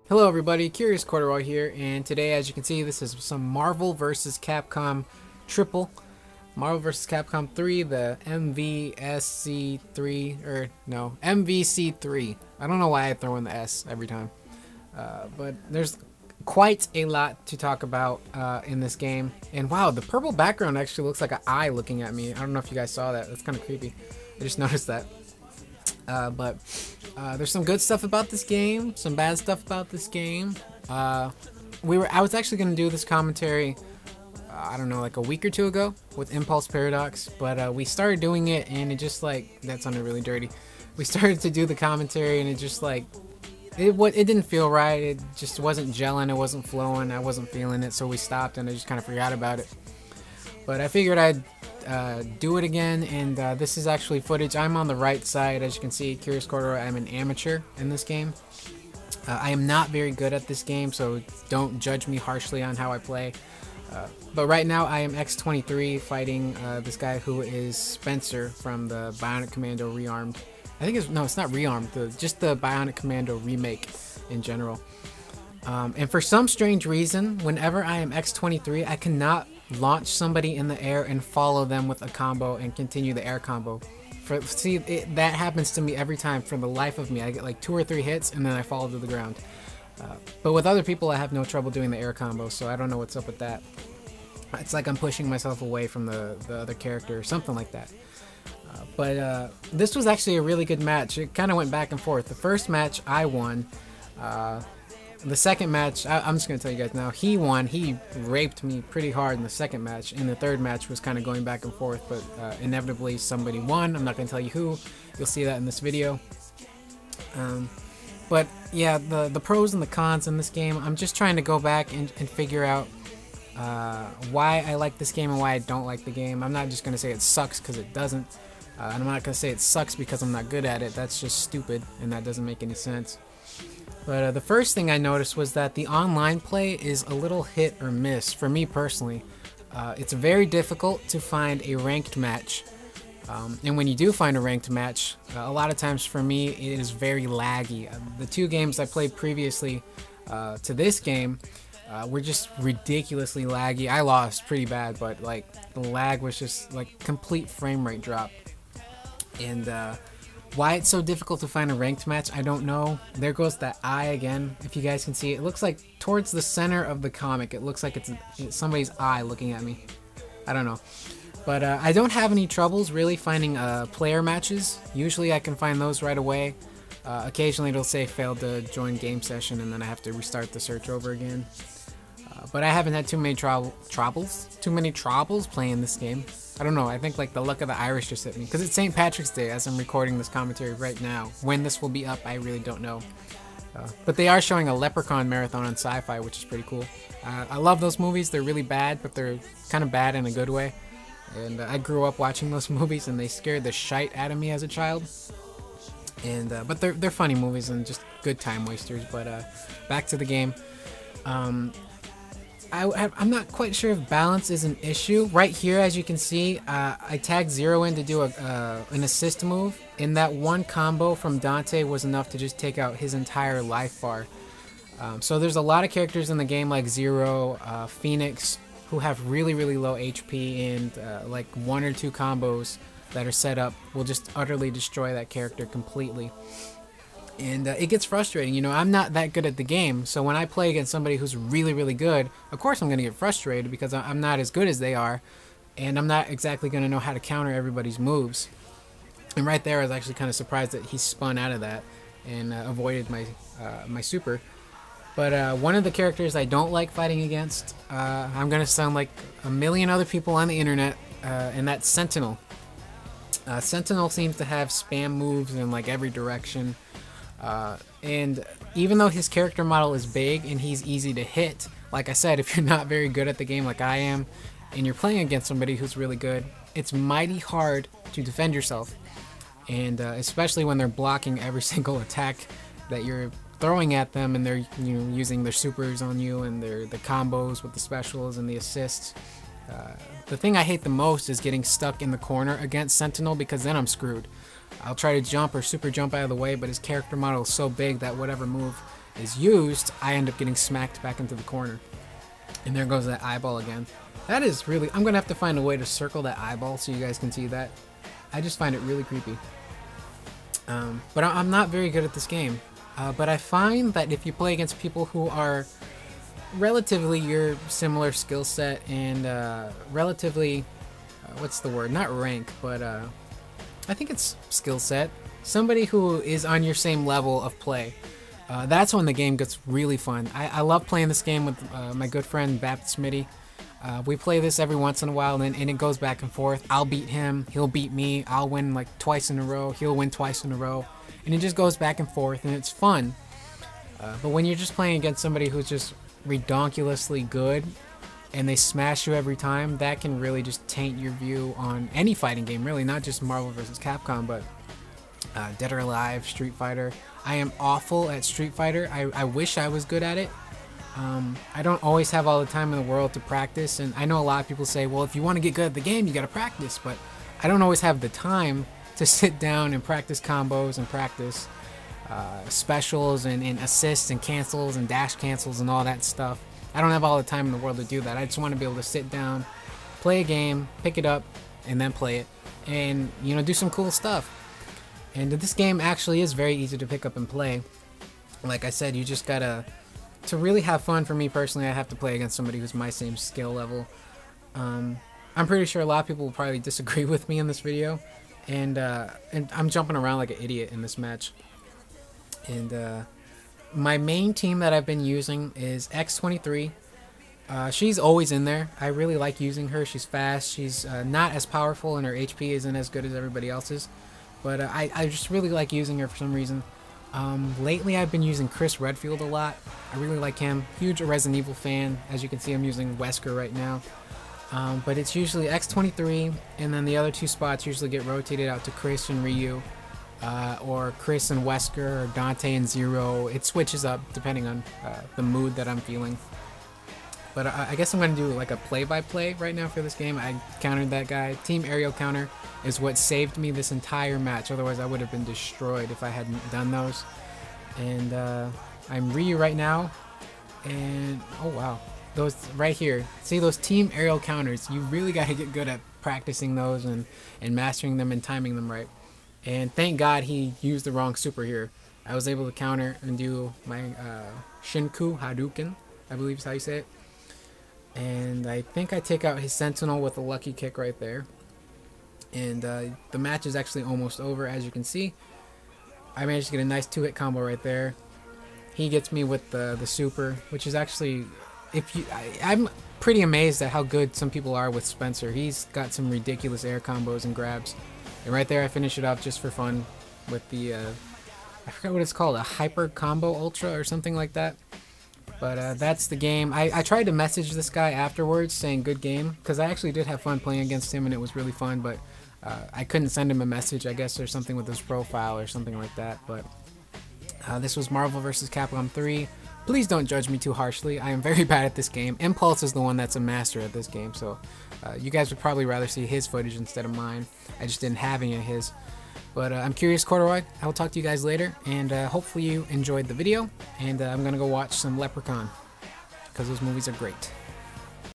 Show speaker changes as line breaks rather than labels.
Hello everybody, Curious Corduroy here, and today, as you can see, this is some Marvel vs. Capcom triple. Marvel vs. Capcom 3, the MVSC3, or no, MVC3. I don't know why I throw in the S every time. But there's quite a lot to talk about in this game. And wow, the purple background actually looks like an eye looking at me. I don't know if you guys saw that. That's kind of creepy. I just noticed that. But there's some good stuff about this game, some bad stuff about this game. I was actually going to do this commentary, I don't know, like a week or two ago with Impulse Paradox, but we started doing it and it just like, that sounded really dirty. We started to do the commentary and it just like, it didn't feel right. It just wasn't gelling, it wasn't flowing, I wasn't feeling it, so we stopped and I just kind of forgot about it. But I figured I'd do it again, and this is actually footage. I'm on the right side, as you can see, Curious Corduroy. I'm an amateur in this game. I am not very good at this game, so don't judge me harshly on how I play. But right now I am X-23 fighting this guy who is Spencer from the Bionic Commando Rearmed. I think it's not Rearmed, just the Bionic Commando remake in general. And for some strange reason, whenever I am X-23, I cannot launch somebody in the air and follow them with a combo and continue the air combo. That happens to me every time for the life of me. I get like 2 or 3 hits and then I fall to the ground. But with other people I have no trouble doing the air combo, so I don't know what's up with that. It's like I'm pushing myself away from the other character or something like that. But this was actually a really good match. It kind of went back and forth. The first match I won. The second match, I'm just going to tell you guys now, he won. He raped me pretty hard in the second match, and the third match was kind of going back and forth, but inevitably somebody won. I'm not going to tell you who. You'll see that in this video. But yeah, the pros and the cons in this game, I'm just trying to go back and figure out why I like this game and why I don't like the game. I'm not just going to say it sucks because it doesn't. And I'm not going to say it sucks because I'm not good at it. That's just stupid, and that doesn't make any sense. But the first thing I noticed was that the online play is a little hit or miss for me personally. It's very difficult to find a ranked match. And when you do find a ranked match, a lot of times for me it is very laggy. The 2 games I played previously to this game were just ridiculously laggy. I lost pretty bad, but like the lag was just like complete frame rate drop. And why it's so difficult to find a ranked match, I don't know. There goes that eye again. If you guys can see, it looks like towards the center of the comic, it looks like it's somebody's eye looking at me. I don't know. But I don't have any troubles really finding player matches. Usually I can find those right away. Occasionally it'll say failed to join game session, and then I have to restart the search over again. But I haven't had too many troubles playing this game. I don't know, I think like the luck of the Irish just hit me. Because it's St. Patrick's Day as I'm recording this commentary right now. When this will be up, I really don't know. But they are showing a Leprechaun marathon on Sci-Fi, which is pretty cool. I love those movies. They're really bad, but they're kind of bad in a good way. And I grew up watching those movies, and they scared the shite out of me as a child. And but they're funny movies and just good time wasters. But back to the game. I'm not quite sure if balance is an issue. Right here, as you can see, I tagged Zero in to do an assist move, and that one combo from Dante was enough to just take out his entire life bar. So there's a lot of characters in the game like Zero, Phoenix, who have really, really low HP, and like 1 or 2 combos that are set up will just utterly destroy that character completely. And it gets frustrating. You know, I'm not that good at the game, so when I play against somebody who's really, really good, of course I'm going to get frustrated because I'm not as good as they are, and I'm not exactly going to know how to counter everybody's moves. And right there I was actually kind of surprised that he spun out of that and avoided my my super. But one of the characters I don't like fighting against, I'm going to sound like a million other people on the internet, and that's Sentinel. Sentinel seems to have spam moves in like every direction. And even though his character model is big and he's easy to hit, like I said, if you're not very good at the game like I am, and you're playing against somebody who's really good, it's mighty hard to defend yourself. And especially when they're blocking every single attack that you're throwing at them, and they're using their supers on you and the combos with the specials and the assists. The thing I hate the most is getting stuck in the corner against Sentinel, because then I'm screwed. I'll try to jump or super jump out of the way, but his character model is so big that whatever move is used, I end up getting smacked back into the corner. And there goes that eyeball again. That is really... I'm going to have to find a way to circle that eyeball so you guys can see that. I just find it really creepy. But I'm not very good at this game. But I find that if you play against people who are relatively your similar skill set and relatively... what's the word? Not rank, but I think it's skill set. Somebody who is on your same level of play. That's when the game gets really fun. I love playing this game with my good friend Baptist Smitty. We play this every once in a while, and it goes back and forth. I'll beat him, he'll beat me, I'll win like twice in a row, he'll win twice in a row, and it just goes back and forth, and it's fun. But when you're just playing against somebody who's just redonkulously good, and they smash you every time, that can really just taint your view on any fighting game, really, not just Marvel vs. Capcom, but Dead or Alive, Street Fighter. I am awful at Street Fighter. I wish I was good at it. I don't always have all the time in the world to practice, and I know a lot of people say, well, if you want to get good at the game, you got to practice, but I don't always have the time to sit down and practice combos and practice specials and assists and cancels and dash cancels and all that stuff. I don't have all the time in the world to do that. I just want to be able to sit down, play a game, pick it up, and then play it, and, you know, do some cool stuff. And this game actually is very easy to pick up and play. Like I said, you just gotta... To really have fun, for me personally, I have to play against somebody who's my same skill level. I'm pretty sure a lot of people will probably disagree with me in this video. And I'm jumping around like an idiot in this match. And my main team that I've been using is X23. She's always in there. I really like using her. She's fast. She's not as powerful, and her HP isn't as good as everybody else's. But I just really like using her for some reason. Lately I've been using Chris Redfield a lot. I really like him. Huge Resident Evil fan. As you can see, I'm using Wesker right now. But it's usually X23, and then the other two spots usually get rotated out to Chris and Ryu. Or Chris and Wesker, or Dante and Zero. It switches up depending on the mood that I'm feeling. But I guess I'm going to do like a play-by-play right now for this game. I countered that guy. Team aerial counter is what saved me this entire match. Otherwise, I would have been destroyed if I hadn't done those. And I'm Ryu right now. And, oh wow. Those right here. See those team aerial counters? You really got to get good at practicing those and mastering them and timing them right. And thank God he used the wrong super here. I was able to counter and do my Shinku Hadouken, I believe is how you say it. And I think I take out his Sentinel with a lucky kick right there. And the match is actually almost over, as you can see. I managed to get a nice 2-hit combo right there. He gets me with the super, which is actually... I'm pretty amazed at how good some people are with Spencer. He's got some ridiculous air combos and grabs. And right there I finish it off just for fun with the... I forgot what it's called, a Hyper Combo Ultra or something like that. But that's the game. I tried to message this guy afterwards saying good game, because I actually did have fun playing against him and it was really fun, but I couldn't send him a message. I guess there's something with his profile or something like that. But this was Marvel vs. Capcom 3. Please don't judge me too harshly. I am very bad at this game. Impulse is the one that's a master at this game, so you guys would probably rather see his footage instead of mine. I just didn't have any of his. But I'm Curious Corduroy. I will talk to you guys later, and hopefully you enjoyed the video. And I'm going to go watch some Leprechaun, because those movies are great.